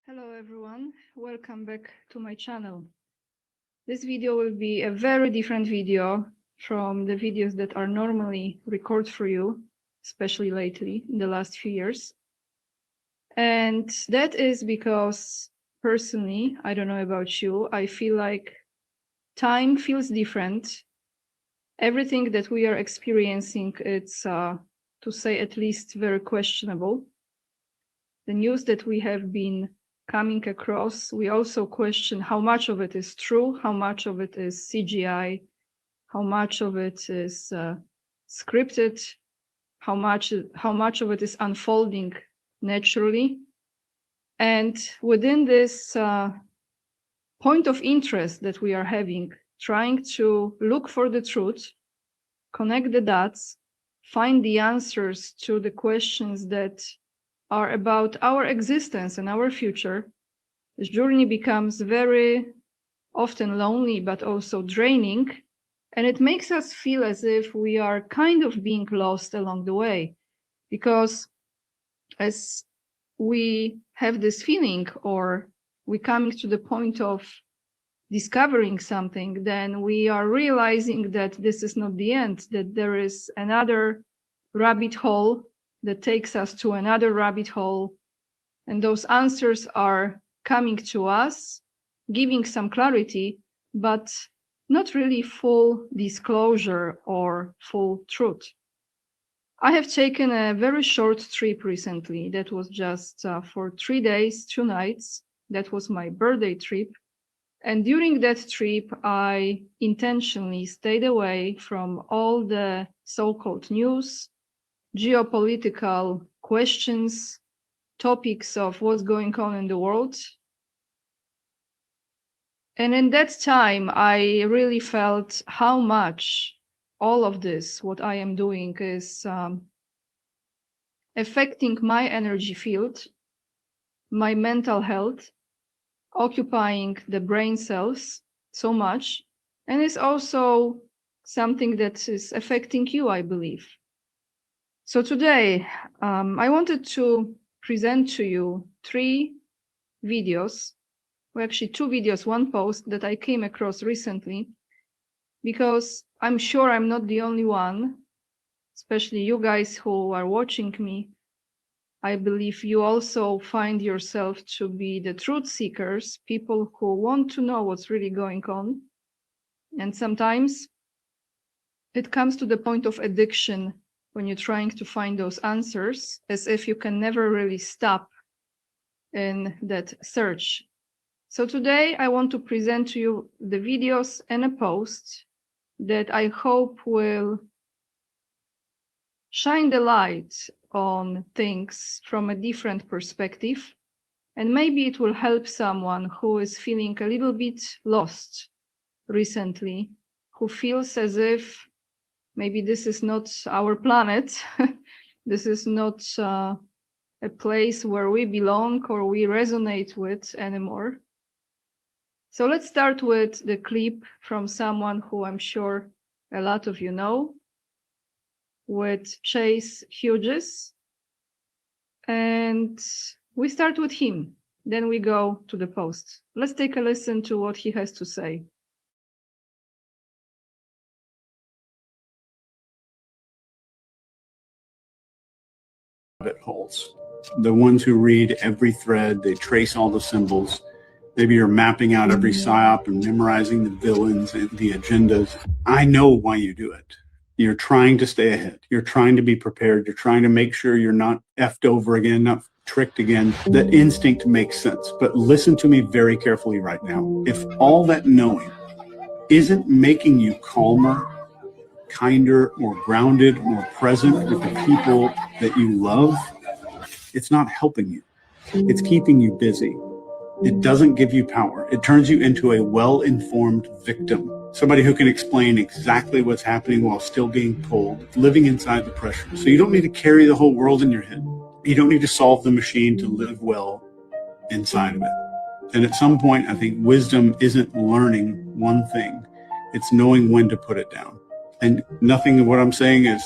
Hello everyone, welcome back to my channel. This video will be a very different video from the videos that are normally recorded for you, especially lately in the last few years. And that is because personally, I don't know about you, I feel like time feels different. Everything that we are experiencing, it's to say at least very questionable. The news that we have been coming across, we also question how much of it is true, how much of it is CGI, how much of it is scripted, how much of it is unfolding naturally. And within this point of interest that we are having, trying to look for the truth, connect the dots, find the answers to the questions that are about our existence and our future, this journey becomes very often lonely, but also draining. And it makes us feel as if we are kind of being lost along the way. Because as we have this feeling, or we coming to the point of discovering something, then we are realizing that this is not the end, that there is another rabbit hole that takes us to another rabbit hole. And those answers are coming to us, giving some clarity, but not really full disclosure or full truth. I have taken a very short trip recently that was just for 3 days, 2 nights. That was my birthday trip. And during that trip, I intentionally stayed away from all the so-called news, geopolitical questions, topics of what's going on in the world. And in that time, I really felt how much all of this, what I am doing, is affecting my energy field, my mental health, occupying the brain cells so much. And it's also something that is affecting you, I believe. So today, I wanted to present to you 3 videos, well, actually 2 videos, 1 post that I came across recently, because I'm sure I'm not the only one, especially you guys who are watching me. I believe you also find yourself to be the truth seekers, people who want to know what's really going on. And sometimes it comes to the point of addiction when you're trying to find those answers, as if you can never really stop in that search. So today I want to present to you the videos and a post that I hope will shine the light on things from a different perspective. And maybe it will help someone who is feeling a little bit lost recently, who feels as if maybe this is not our planet. This is not a place where we belong or we resonate with anymore. So let's start with the clip from someone who I'm sure a lot of you know, with Chase Hughes. And we start with him, then we go to the post. Let's take a listen to what he has to say. Rabbit holes. The ones who read every thread, they trace all the symbols. Maybe you're mapping out every psyop and memorizing the villains and the agendas. I know why you do it. You're trying to stay ahead. You're trying to be prepared. You're trying to make sure you're not effed over again, not tricked again. That instinct makes sense. But listen to me very carefully right now. If all that knowing isn't making you calmer, kinder, more grounded, more present with the people that you love, it's not helping you. It's keeping you busy. It doesn't give you power. It turns you into a well-informed victim, somebody who can explain exactly what's happening while still being pulled, living inside the pressure. So you don't need to carry the whole world in your head. You don't need to solve the machine to live well inside of it. And at some point, I think wisdom isn't learning one thing. It's knowing when to put it down. And nothing of what I'm saying is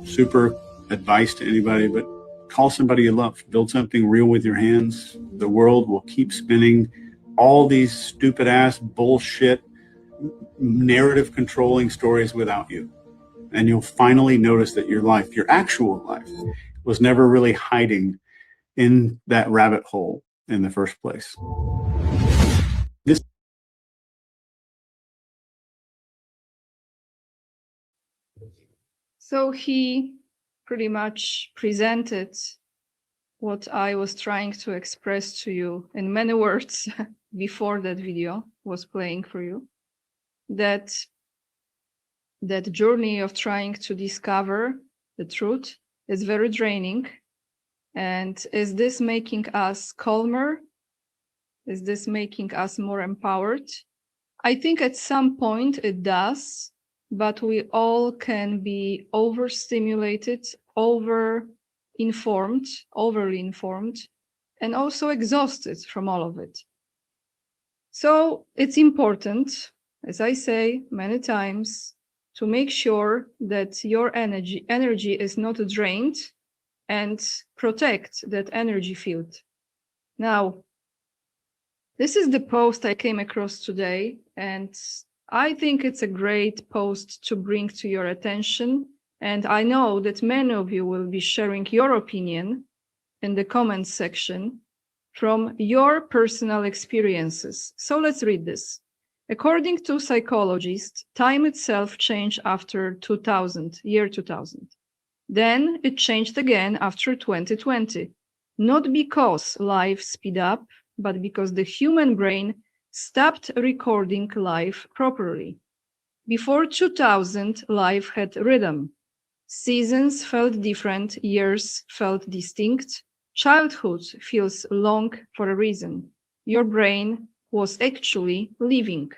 super advice to anybody, but Call somebody you love. Build something real with your hands. The world will keep spinning all these stupid ass bullshit narrative controlling stories without you. And you'll finally notice that your life, your actual life, was never really hiding in that rabbit hole in the first place. So he pretty much presented what I was trying to express to you in many words before that video was playing for you. That journey of trying to discover the truth is very draining. And is this making us calmer? Is this making us more empowered? I think at some point it does, but we all can be overstimulated, overly informed, and also exhausted from all of it. So it's important, as I say many times, to make sure that your energy is not drained, and protect that energy field. Now, this is the post I came across today, and I think it's a great post to bring to your attention. And I know that many of you will be sharing your opinion in the comments section from your personal experiences. So let's read this. According to psychologists, time itself changed after year 2000. Then it changed again after 2020, not because life speed up, but because the human brain stopped recording life properly. Before 2000, life had rhythm. Seasons felt different, years felt distinct. Childhood feels long for a reason. Your brain was actually living.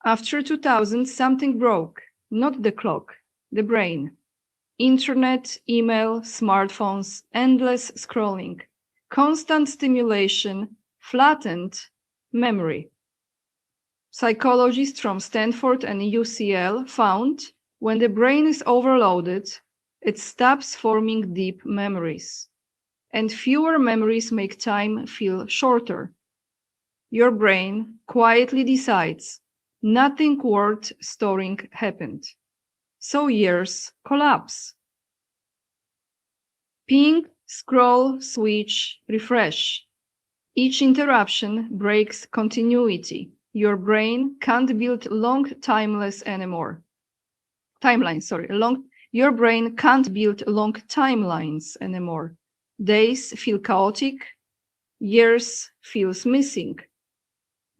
After 2000, something broke, not the clock, the brain. Internet, email, smartphones, endless scrolling, constant stimulation, flattened memory. Psychologists from Stanford and UCL found when the brain is overloaded, it stops forming deep memories, and fewer memories make time feel shorter. Your brain quietly decides nothing worth storing happened. So years collapse. Ping, scroll, switch, refresh. Each interruption breaks continuity. Your brain can't build Your brain can't build long timelines anymore. Days feel chaotic, years feels missing.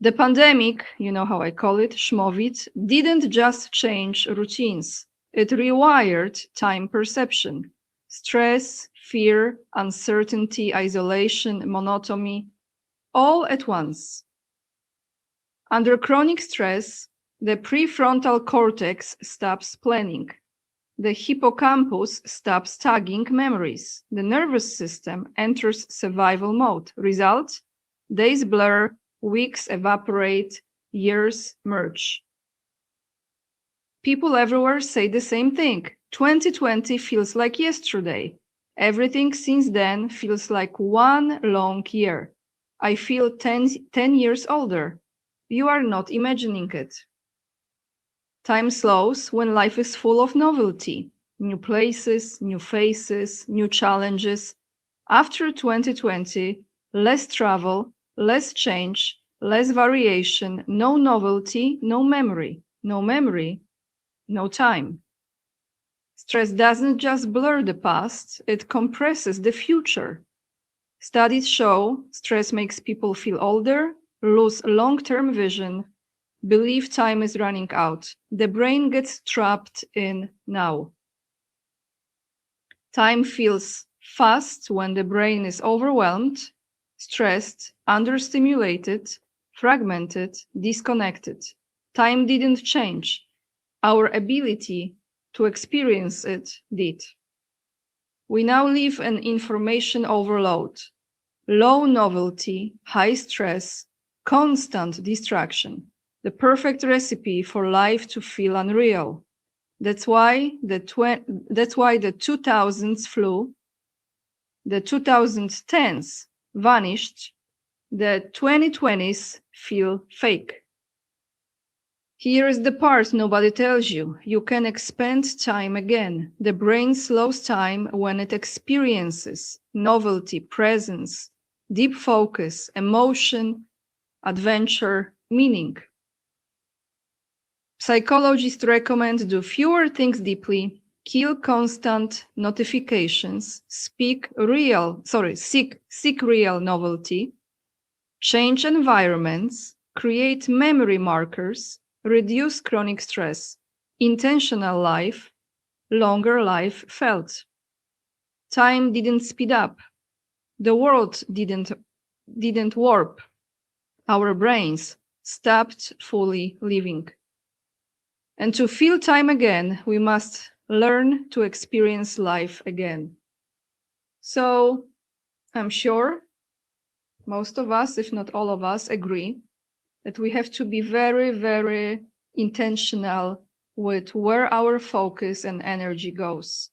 The pandemic, you know how I call it, Schmovit, didn't just change routines. It rewired time perception. Stress, fear, uncertainty, isolation, monotony, all at once. Under chronic stress, the prefrontal cortex stops planning. The hippocampus stops tagging memories. The nervous system enters survival mode. Result: days blur, weeks evaporate, years merge. People everywhere say the same thing. 2020 feels like yesterday. Everything since then feels like one long year. I feel 10 years older. You are not imagining it. Time slows when life is full of novelty. New places, new faces, new challenges. After 2020, less travel, less change, less variation, no novelty, no memory. No memory, no time. Stress doesn't just blur the past, it compresses the future. Studies show stress makes people feel older, lose long-term vision, believe time is running out. The brain gets trapped in now. Time feels fast when the brain is overwhelmed, stressed, understimulated, fragmented, disconnected. Time didn't change. Our ability to experience it did. We now live in information overload, low novelty, high stress, constant distraction, the perfect recipe for life to feel unreal. That's why the 2000s flew, the 2010s vanished, the 2020s feel fake. Here is the part nobody tells you. You can expand time again. The brain slows time when it experiences novelty, presence, deep focus, emotion, adventure, meaning. Psychologists recommend do fewer things deeply, kill constant notifications, seek real novelty, change environments, create memory markers, reduce chronic stress, intentional life, longer life felt. Time didn't speed up. The world didn't warp. Our brains stopped fully living. And to feel time again, we must learn to experience life again. So I'm sure most of us, if not all of us, agree that we have to be very, very intentional with where our focus and energy goes.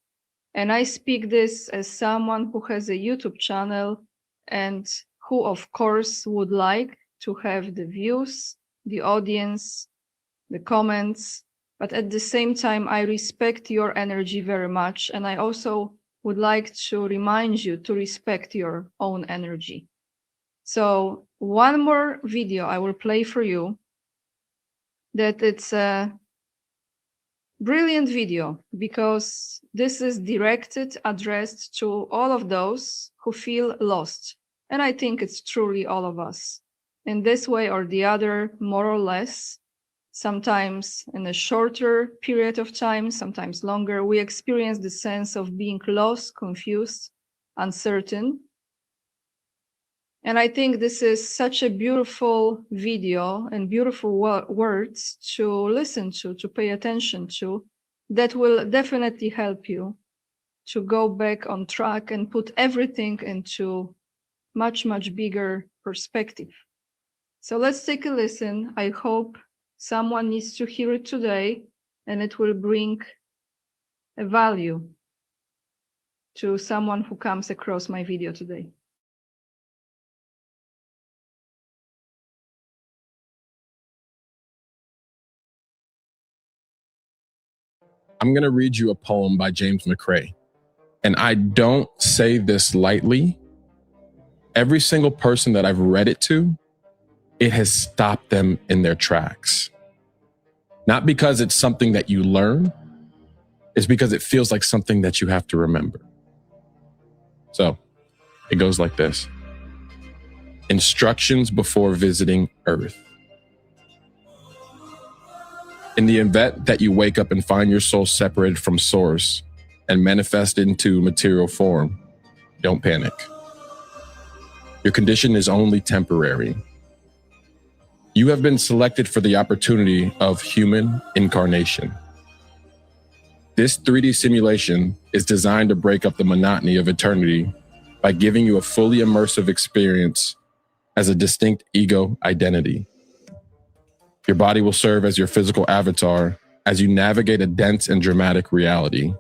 And I speak this as someone who has a YouTube channel and who, of course, would like to have the views, the audience, the comments, but at the same time, I respect your energy very much. And I also would like to remind you to respect your own energy. So one more video I will play for you, that it's a brilliant video because this is addressed to all of those who feel lost. And I think it's truly all of us. In this way or the other, more or less, sometimes in a shorter period of time, sometimes longer, we experience the sense of being lost, confused, uncertain. And I think this is such a beautiful video and beautiful words to listen to pay attention to, that will definitely help you to go back on track and put everything into much, much bigger perspective. So let's take a listen. I hope someone needs to hear it today, and it will bring a value to someone who comes across my video today. I'm going to read you a poem by James McCrae. And I don't say this lightly. Every single person that I've read it to, it has stopped them in their tracks. Not because it's something that you learn, it's because it feels like something that you have to remember. So it goes like this. Instructions before visiting Earth. In the event that you wake up and find your soul separated from source and manifested into material form, don't panic. Your condition is only temporary. You have been selected for the opportunity of human incarnation. This 3D simulation is designed to break up the monotony of eternity by giving you a fully immersive experience as a distinct ego identity. Your body will serve as your physical avatar as you navigate a dense and dramatic reality.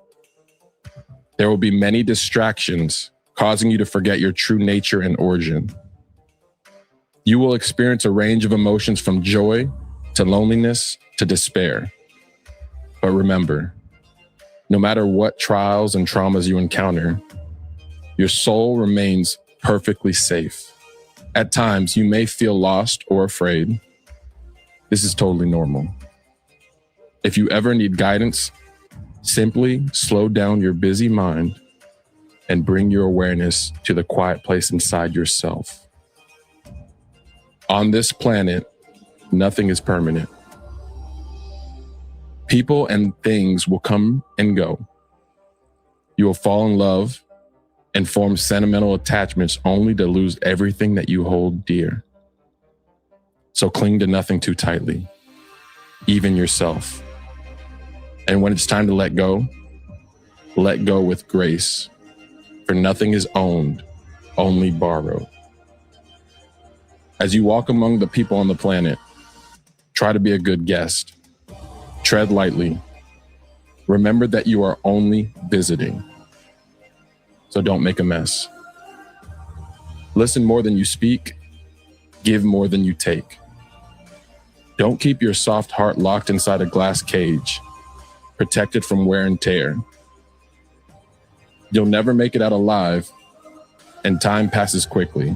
There will be many distractions causing you to forget your true nature and origin. You will experience a range of emotions from joy to loneliness to despair. But remember, no matter what trials and traumas you encounter, your soul remains perfectly safe. At times, you may feel lost or afraid. This is totally normal. If you ever need guidance, simply slow down your busy mind and bring your awareness to the quiet place inside yourself. On this planet, nothing is permanent. People and things will come and go. You will fall in love and form sentimental attachments only to lose everything that you hold dear. So cling to nothing too tightly, even yourself. And when it's time to let go with grace, for nothing is owned, only borrowed. As you walk among the people on the planet, try to be a good guest. Tread lightly. Remember that you are only visiting, so don't make a mess. Listen more than you speak, give more than you take. Don't keep your soft heart locked inside a glass cage, protected from wear and tear. You'll never make it out alive, and time passes quickly.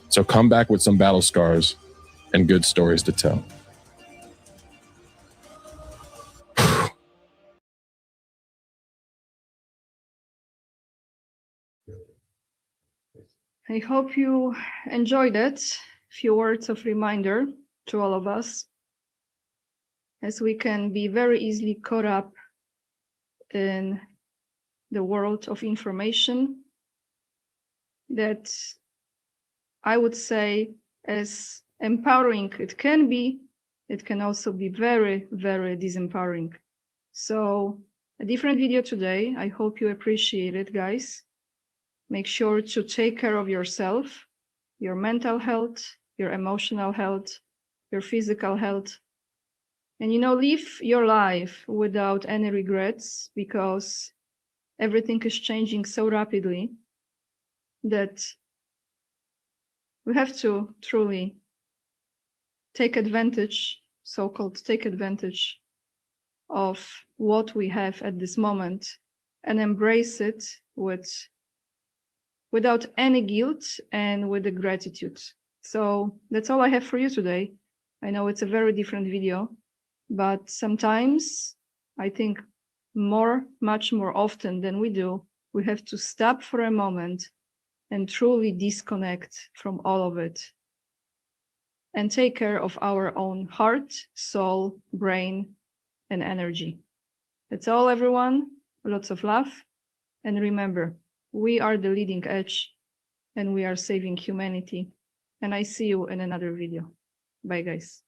So come back with some battle scars and good stories to tell. I hope you enjoyed it. Few words of reminder to all of us, as we can be very easily caught up in the world of information that I would say, as empowering it can be, it can also be very, very disempowering. So a different video today. I hope you appreciate it, guys. Make sure to take care of yourself, your mental health, your emotional health, your physical health. And, live your life without any regrets, because everything is changing so rapidly that we have to truly take advantage, so-called take advantage of what we have at this moment and embrace it without any guilt and with the gratitude. So that's all I have for you today. I know it's a very different video, but sometimes I think much more often than we do, we have to stop for a moment and truly disconnect from all of it and take care of our own heart, soul, brain, and energy. That's all, everyone. Lots of love. And remember, we are the leading edge and we are saving humanity. And I see you in another video. Bye, guys.